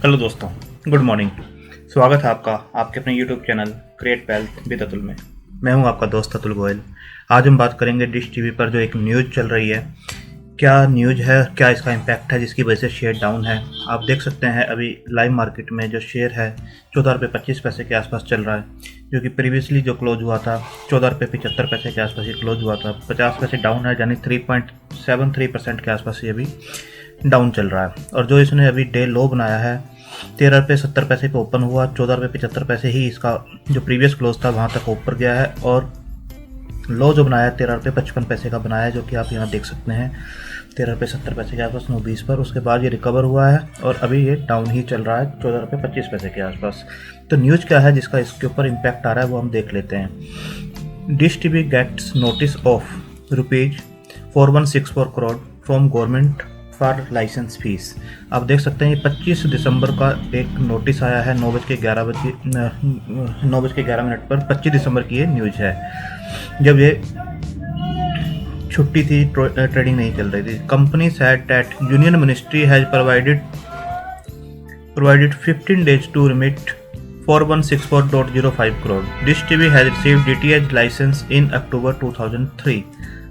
Hello दोस्तों, good morning. स्वागत है आपका आपके अपने YouTube channel create wealth with Atul में। मैं हूं आपका दोस्त अतुल गोयल। आज हम बात करेंगे डिश टीवी पर जो एक न्यूज़ चल रही है। क्या न्यूज़ है, क्या इसका इम्पैक्ट है जिसकी वजह से शेयर डाउन है। आप देख सकते हैं अभी लाइव मार्केट में जो शेयर है 14 रुपये 25 पैसे के आसपास चल रहा है, जो कि प्रीवियसली जो क्लोज हुआ था 14 रुपये 75 पैसे के आसपास ही क्लोज हुआ था। 50 पैसे डाउन है, यानी 3.73% के आसपास ये अभी डाउन चल रहा है। और जो इसने अभी डे लो बनाया है 13 रुपये 70 पैसे पे ओपन हुआ, 14 रुपये 75 पैसे ही इसका जो प्रीवियस क्लोज था वहाँ तक ऊपर गया है। और लो जो बनाया है 13 रुपये 55 पैसे का बनाया है, जो कि आप यहाँ देख सकते हैं 13 रुपये 70 पैसे के आसपास 9.20 पर। उसके बाद ये रिकवर हुआ है और अभी ये डाउन ही चल रहा है 14 रुपये 25 पैसे के आसपास। तो न्यूज़ क्या है जिसका इसके ऊपर इम्पैक्ट आ रहा है वो हम देख लेते हैं। Dish TV gets notice of ₹4164 crore from government for licence fees. आप देख सकते हैं ये 25 दिसंबर का एक नोटिस आया है 9:11 पर। 25 दिसंबर की ये न्यूज़ है, जब ये छुट्टी थी, ट्रेडिंग नहीं चल रही थी। Company said that union ministry has provided 15 days to remit 4164.05 crore. Dish TV has received DTH license in October 2003.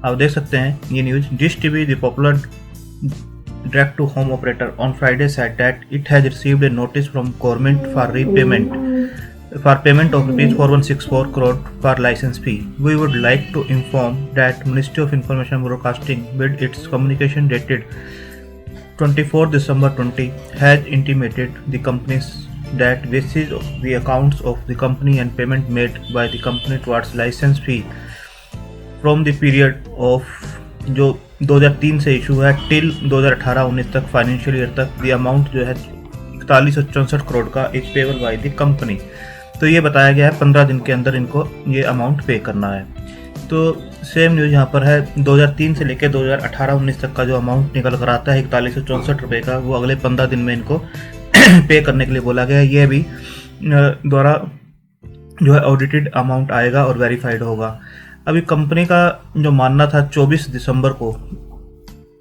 आप देख सकते हैं ये news. Dish TV the popular direct to home operator on Friday said that it has received a notice from government for payment of ₹4164 crore for license fee. We would like to inform that Ministry of Information Broadcasting with its communication dated 24 December 20 has intimated the companies that basis of the accounts of the company and payment made by the company towards license fee from the period of जो 2003 से issue है till 2018-19 तक financial year तक the amount जो है 4164 करोड़ का is payable by the company. तो ये बताया गया है 15 दिन के अंदर इनको ये अमाउंट पे करना है। तो सेम न्यूज़ यहाँ पर है, 2003 से लेकर 2018-19 तक का जो अमाउंट निकल कर आता है 4164 रुपये का, वो अगले 15 दिन में इनको पे करने के लिए बोला गया है। ये भी द्वारा जो है ऑडिटेड अमाउंट आएगा और वेरीफाइड होगा। अभी कंपनी का जो मानना था 24 दिसंबर को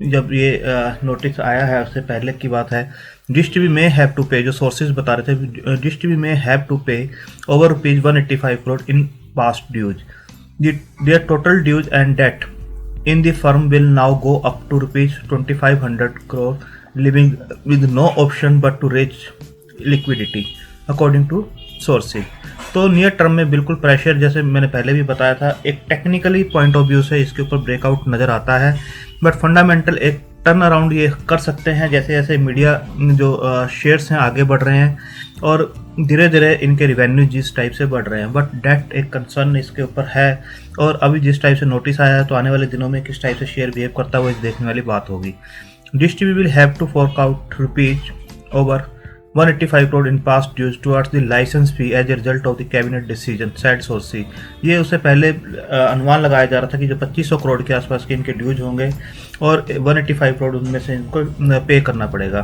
जब ये नोटिस आया है, उससे पहले की बात है, डिश टीवी में हैव टू पे, जो सोर्सेज बता रहे थे, डिश टीवी में have to pay over ₹185 crore in past dues. Their total dues and debt in the firm will now go up to ₹2500 crore, living with no option but to raise liquidity according to sources. तो near term में बिल्कुल pressure, जैसे मैंने पहले भी बताया था, एक टेक्निकली पॉइंट ऑफ व्यू से इसके ऊपर ब्रेकआउट नज़र आता है, बट फंडामेंटल एक टर्न अराउंड ये कर सकते हैं जैसे जैसे मीडिया जो शेयर्स हैं आगे बढ़ रहे हैं और धीरे धीरे इनके रिवेन्यू जिस टाइप से बढ़ रहे हैं। बट डेट एक कंसर्न इसके ऊपर है, और अभी जिस टाइप से नोटिस आया है तो आने वाले दिनों में किस टाइप से शेयर बिहेव करता है वो इस देखने वाली बात होगी। Dish TV will have to fork out over 185 crore in past dues towards the license fee as a result of the cabinet decision, said source। ये उससे पहले अनुमान लगाया जा रहा था कि जो 2500 करोड़ के आसपास के इनके ड्यूज होंगे और 185 करोड़ उनमें से इनको पे करना पड़ेगा।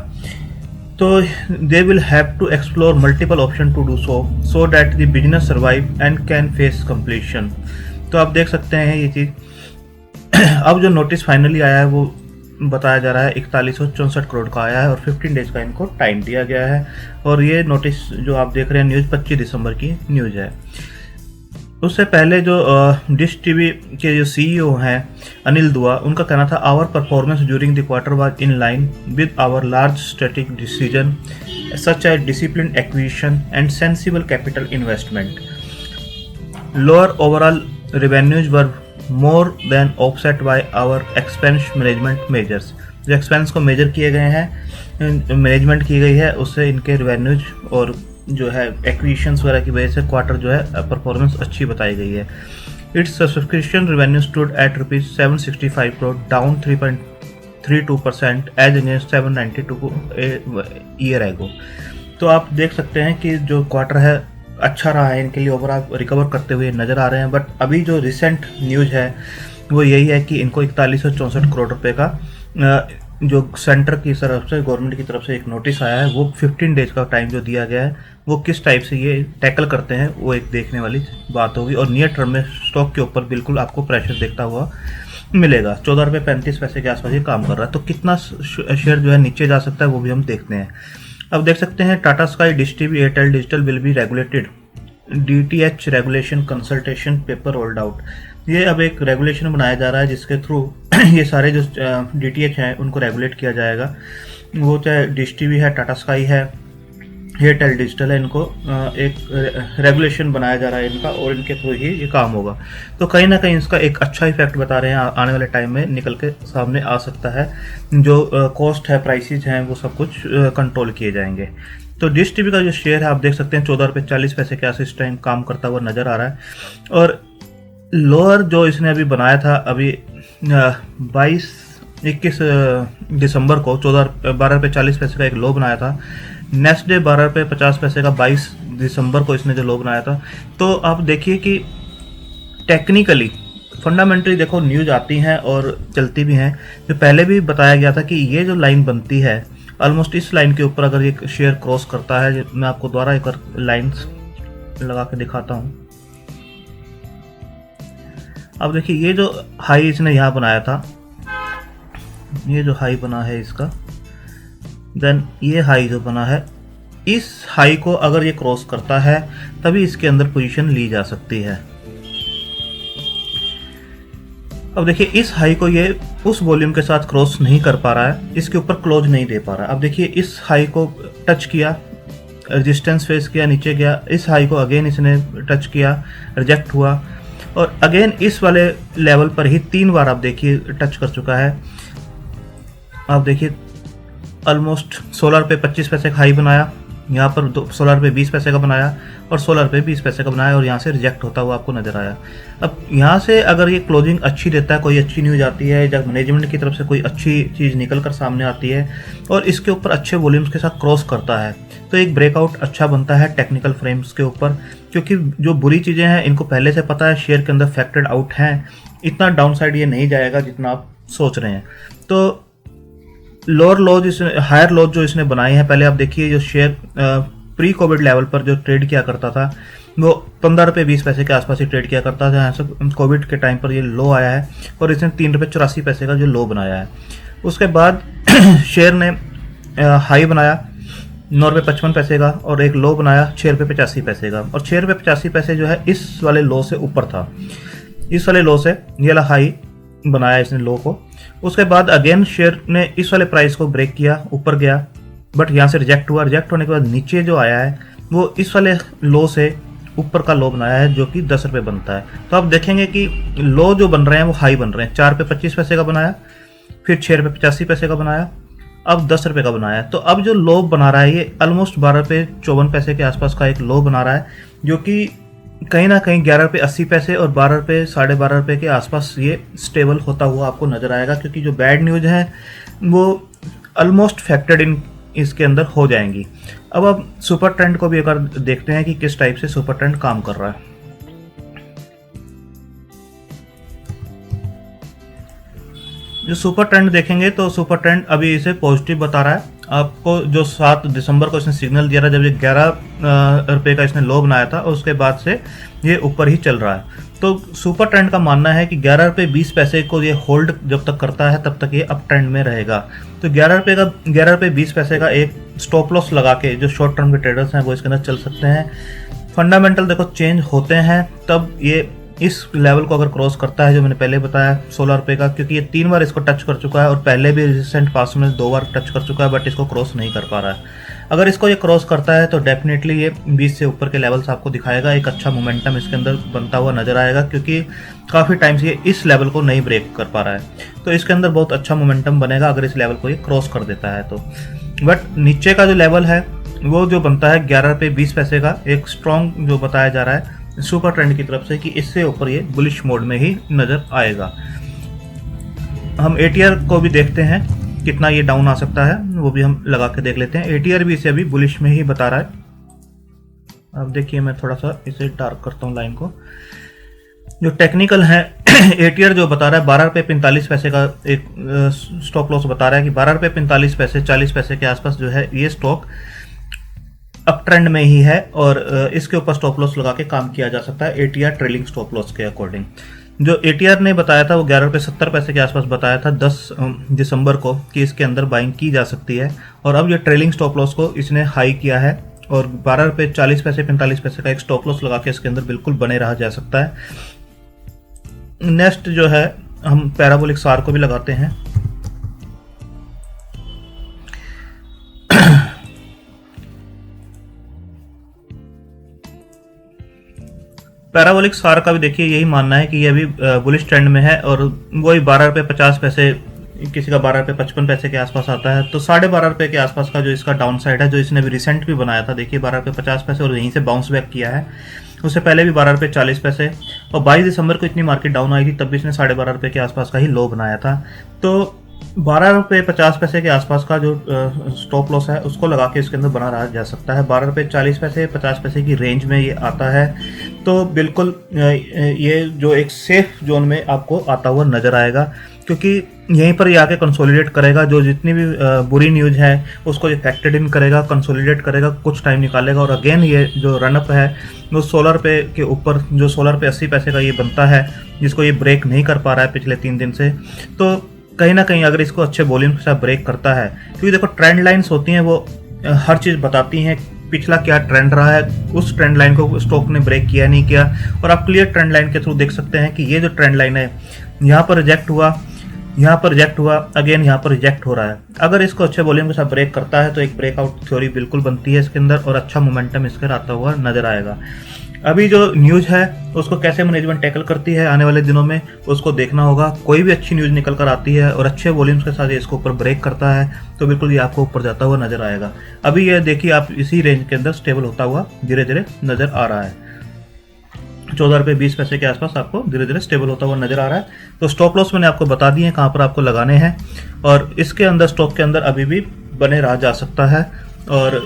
तो they will have to explore multiple options to do so that the business survive and can face completion। तो आप देख सकते हैं ये चीज़। अब जो नोटिस फाइनली आया है वो बताया जा रहा है 4164 करोड़ का आया है और 15 डेज का इनको टाइम दिया गया है। और ये नोटिस जो आप देख रहे हैं न्यूज़ 25 दिसंबर की न्यूज़ है। उससे पहले जो डिश टीवी के जो सीईओ हैं अनिल दुआ, उनका कहना था our performance during the quarter was in line with our large strategic decision such as discipline acquisition and sensible capital investment. Lower overall revenues were more than offset by our expense management measures. जो expense को measure किए गए हैं, management की गई है, उससे इनके रेवेन्यूज और जो है एक्विजिशंस वगैरह की वजह से क्वार्टर जो है परफॉर्मेंस अच्छी बताई गई है। Its subscription revenue stood at ₹765 crore, down 3.32% as against 792 year ago. तो आप देख सकते हैं कि जो क्वार्टर है अच्छा रहा है इनके लिए, ओवरऑल रिकवर करते हुए नज़र आ रहे हैं। बट अभी जो रिसेंट न्यूज़ है वो यही है कि इनको 4164 करोड़ रुपए का जो सेंटर की तरफ से, गवर्नमेंट की तरफ से एक नोटिस आया है, वो 15 डेज का टाइम जो दिया गया है वो किस टाइप से ये टैकल करते हैं वो एक देखने वाली बात होगी। और नियर टर्म में स्टॉक के ऊपर बिल्कुल आपको प्रेशर देखता हुआ मिलेगा। 14 रुपये 35 पैसे के आसपास ये काम कर रहा है, तो कितना शेयर जो है नीचे जा सकता है वो भी हम देखते हैं। अब देख सकते हैं Tata sky, dish TV, Airtel digital will be regulated, DTH regulation consultation paper rolled out. ये अब एक रेगुलेशन बनाया जा रहा है जिसके थ्रू ये सारे जो DTH हैं उनको रेगुलेट किया जाएगा। वो चाहे डिश टीवी है, टाटा स्काई है, एयरटेल डिजिटल है, इनको एक रेगुलेशन बनाया जा रहा है इनका, और इनके थ्रू ही ये काम होगा। तो कहीं ना कहीं इसका एक अच्छा इफेक्ट बता रहे हैं, आने वाले टाइम में निकल के सामने आ सकता है। जो कॉस्ट है, प्राइसेज हैं, वो सब कुछ कंट्रोल किए जाएंगे। तो डिश टीवी का जो शेयर है आप देख सकते हैं 14 रुपये 40 पैसे के आस इस टाइम काम करता हुआ नज़र आ रहा है। और लोअर जो इसने अभी बनाया था, अभी 21 दिसंबर को 12 रुपये 40 पैसे का एक लो बनाया था। नेक्स्ट डे 12 रुपये 50 पैसे का 22 दिसंबर को इसने जो लो बनाया था। तो आप देखिए कि टेक्निकली फंडामेंटली देखो न्यूज आती हैं और चलती भी हैं। जो पहले भी बताया गया था कि ये जो लाइन बनती है ऑलमोस्ट इस लाइन के ऊपर अगर ये शेयर क्रॉस करता है, मैं आपको दोबारा एक बार लाइन्स लगा के दिखाता हूँ। अब देखिए ये जो हाई इसने यहाँ बनाया था, ये जो हाई बना है इसका, देन ये हाई जो बना है, इस हाई को अगर ये क्रॉस करता है तभी इसके अंदर पोजीशन ली जा सकती है। अब देखिए इस हाई को ये उस वॉल्यूम के साथ क्रॉस नहीं कर पा रहा है, इसके ऊपर क्लोज नहीं दे पा रहा है। अब देखिए इस हाई को टच किया, रेजिस्टेंस फेस किया, नीचे गया, इस हाई को अगेन इसने टच किया, रिजेक्ट हुआ, और अगेन इस वाले लेवल पर ही 3 बार आप देखिए टच कर चुका है। आप देखिए ऑलमोस्ट 16 रुपये 25 पैसे का हाई बनाया, यहाँ पर 16 रुपये 20 पैसे का बनाया, और 16 रुपये 20 पैसे का बनाया, और यहाँ से रिजेक्ट होता हुआ आपको नज़र आया। अब यहाँ से अगर ये क्लोजिंग अच्छी देता है, कोई अच्छी न्यूज़ आती है, जब मैनेजमेंट की तरफ से कोई अच्छी चीज़ निकल कर सामने आती है और इसके ऊपर अच्छे वॉल्यूम्स के साथ क्रॉस करता है, तो एक ब्रेकआउट अच्छा बनता है टेक्निकल फ्रेम्स के ऊपर। क्योंकि जो बुरी चीज़ें हैं इनको पहले से पता है, शेयर के अंदर फैक्टर्ड आउट हैं, इतना डाउन साइड ये नहीं जाएगा जितना आप सोच रहे हैं। तो लोअर लो हायर लो जो इसने बनाए हैं, पहले आप देखिए जो शेयर प्री कोविड लेवल पर जो ट्रेड किया करता था वो 15 रुपये 20 पैसे के आसपास ही ट्रेड किया करता था। यहाँ से कोविड के टाइम पर ये लो आया है और इसने 3 रुपये 84 पैसे का जो लो बनाया है। उसके बाद शेयर ने हाई बनाया 9 रुपये 55 पैसे का, और एक लो बनाया 6 रुपये 85 पैसे का, और 6 रुपये 85 पैसे जो है इस वाले लो से ऊपर था। इस वाले लो से ये वाला हाई बनाया इसने लो को। उसके बाद अगेन शेयर ने इस वाले प्राइस को ब्रेक किया, ऊपर गया, बट यहाँ से रिजेक्ट हुआ। रिजेक्ट होने के बाद नीचे जो आया है वो इस वाले लो से ऊपर का लो बनाया है, जो कि 10 रुपये बनता है। तो आप देखेंगे कि लो जो बन रहे हैं वो हाई बन रहे हैं। 4 रुपये 25 पैसे का बनाया, फिर 6 रुपये 85 पैसे का बनाया, अब 10 रुपये का बनाया। तो अब जो लो बना रहा है ये ऑलमोस्ट 12 रुपये 54 पैसे के आसपास का एक लो बना रहा है, जो कि कहीं ना कहीं 11 रुपये 80 पैसे और 12 रुपये के आसपास ये स्टेबल होता हुआ आपको नजर आएगा। क्योंकि जो बैड न्यूज़ है वो ऑलमोस्ट फैक्टर्ड इन इसके अंदर हो जाएंगी। अब आप सुपर ट्रेंड को भी अगर देखते हैं कि किस टाइप से सुपर ट्रेंड काम कर रहा है। जो सुपर ट्रेंड देखेंगे तो सुपर ट्रेंड अभी इसे पॉजिटिव बता रहा है आपको। जो 7 दिसंबर को इसने सिग्नल दिया था, जब ये 11 रुपये का इसने लो बनाया था, और उसके बाद से ये ऊपर ही चल रहा है। तो सुपर ट्रेंड का मानना है कि 11 रुपये 20 पैसे को ये होल्ड जब तक करता है तब तक ये अप ट्रेंड में रहेगा। तो 11 रुपये 20 पैसे का एक स्टॉप लॉस लगा के जो शॉर्ट टर्म के ट्रेडर्स हैं वो इसके अंदर चल सकते हैं। फंडामेंटल देखो चेंज होते हैं तब ये इस लेवल को अगर क्रॉस करता है, जो मैंने पहले बताया 16 रुपये का, क्योंकि ये 3 बार इसको टच कर चुका है और पहले भी रिसेंट पास में 2 बार टच कर चुका है, बट इसको क्रॉस नहीं कर पा रहा है। अगर इसको ये क्रॉस करता है तो डेफिनेटली ये 20 से ऊपर के लेवल्स आपको दिखाएगा। एक अच्छा मोमेंटम इसके अंदर बनता हुआ नजर आएगा, क्योंकि काफ़ी टाइम से ये इस लेवल को नहीं ब्रेक कर पा रहा है। तो इसके अंदर बहुत अच्छा मोमेंटम बनेगा अगर इस लेवल को ये क्रॉस कर देता है तो। बट नीचे का जो लेवल है वो जो बनता है 11 रुपये 20 पैसे का, एक स्ट्रॉन्ग जो बताया जा रहा है सुपर ट्रेंड की तरफ से कि इससे ऊपर ये बुलिश मोड में ही नजर आएगा। हम ATR को भी देखते हैं कितना ये डाउन आ सकता है, वो भी हम लगा के देख लेते हैं। ATR भी इसे अभी बुलिश में ही बता रहा है। अब देखिए मैं थोड़ा सा इसे डार्क करता हूँ लाइन को। जो टेक्निकल है ATR जो बता रहा है 12 रुपये 45 पैसे का एक स्टॉप लॉस बता रहा है कि 12 रुपये 45 पैसे 40 पैसे के आसपास जो है ये स्टॉक अप ट्रेंड में ही है, और इसके ऊपर स्टॉप लॉस लगा के काम किया जा सकता है ATR ट्रेलिंग स्टॉप लॉस के अकॉर्डिंग। जो एटीआर ने बताया था वो 11 रुपये 70 पैसे के आसपास बताया था 10 दिसंबर को कि इसके अंदर बाइंग की जा सकती है, और अब ये ट्रेलिंग स्टॉप लॉस को इसने हाई किया है और 12 रुपये 40 पैसे 45 पैसे का एक स्टॉप लॉस लगा के इसके अंदर बिल्कुल बने रहा जा सकता है। नेक्स्ट जो है हम पैराबोलिक सार को भी लगाते हैं। पैराबोलिक सार का भी देखिए यही मानना है कि ये अभी बुलिश ट्रेंड में है और वही 12 रुपये 50 पैसे, किसी का 12 रुपये 55 पैसे के आसपास आता है, तो 12.5 रुपये के आसपास का जो इसका डाउन साइड है, जो इसने भी रिसेंट भी बनाया था, देखिए 12 रुपये 50 पैसे और यहीं से बाउंस बैक किया है। उससे पहले भी 12 रुपये 40 पैसे और 22 दिसंबर को इतनी मार्केट डाउन आई थी, तब भी इसने 12.5 रुपये के आसपास का ही लो बनाया था। तो 12 रुपये 50 पैसे के आसपास का जो स्टॉप लॉस है उसको लगा के इसके अंदर बना रहा जा सकता है। 12 रुपये 40 पैसे 50 पैसे की रेंज में ये आता है, तो बिल्कुल ये जो एक सेफ जोन में आपको आता हुआ नजर आएगा, क्योंकि यहीं पर ये आके कंसोलिडेट करेगा। जो जितनी भी बुरी न्यूज़ है उसको ये फैक्टर्ड इन करेगा, कंसोलिडेट करेगा, कुछ टाइम निकालेगा और अगेन ये जो रनअप है वो 16 रुपये के ऊपर, जो 16 रुपये 80 पैसे का ये बनता है, जिसको ये ब्रेक नहीं कर पा रहा है पिछले 3 दिन से। तो कहीं ना कहीं अगर इसको अच्छे वॉल्यूम के साथ ब्रेक करता है, क्योंकि देखो ट्रेंड लाइन्स होती हैं वो हर चीज़ बताती हैं पिछला क्या ट्रेंड रहा है, उस ट्रेंड लाइन को स्टॉक ने ब्रेक किया नहीं किया, और आप क्लियर ट्रेंड लाइन के थ्रू देख सकते हैं कि ये जो ट्रेंड लाइन है यहाँ पर रिजेक्ट हुआ, यहाँ पर रिजेक्ट हुआ, अगेन यहाँ पर रिजेक्ट हो रहा है। अगर इसको अच्छे वॉल्यूम के साथ ब्रेक करता है तो एक ब्रेकआउट थ्योरी बिल्कुल बनती है इसके अंदर और अच्छा मोमेंटम इसके आता हुआ नजर आएगा। अभी जो न्यूज़ है उसको कैसे मैनेजमेंट टैकल करती है आने वाले दिनों में उसको देखना होगा। कोई भी अच्छी न्यूज़ निकल कर आती है और अच्छे वॉल्यूम्स के साथ ये इसको ऊपर ब्रेक करता है तो बिल्कुल ये आपको ऊपर जाता हुआ नजर आएगा। अभी ये देखिए आप इसी रेंज के अंदर स्टेबल होता हुआ धीरे धीरे नजर आ रहा है, 14 रुपये 20 पैसे के आसपास आपको धीरे धीरे स्टेबल होता हुआ नजर आ रहा है। तो स्टॉप लॉस मैंने आपको बता दिए हैं कहाँ पर आपको लगाने हैं, और इसके अंदर स्टॉक के अंदर अभी भी बने रहा जा सकता है और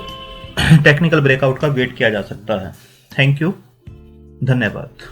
टेक्निकल ब्रेकआउट का वेट किया जा सकता है। थैंक यू, धन्यवाद।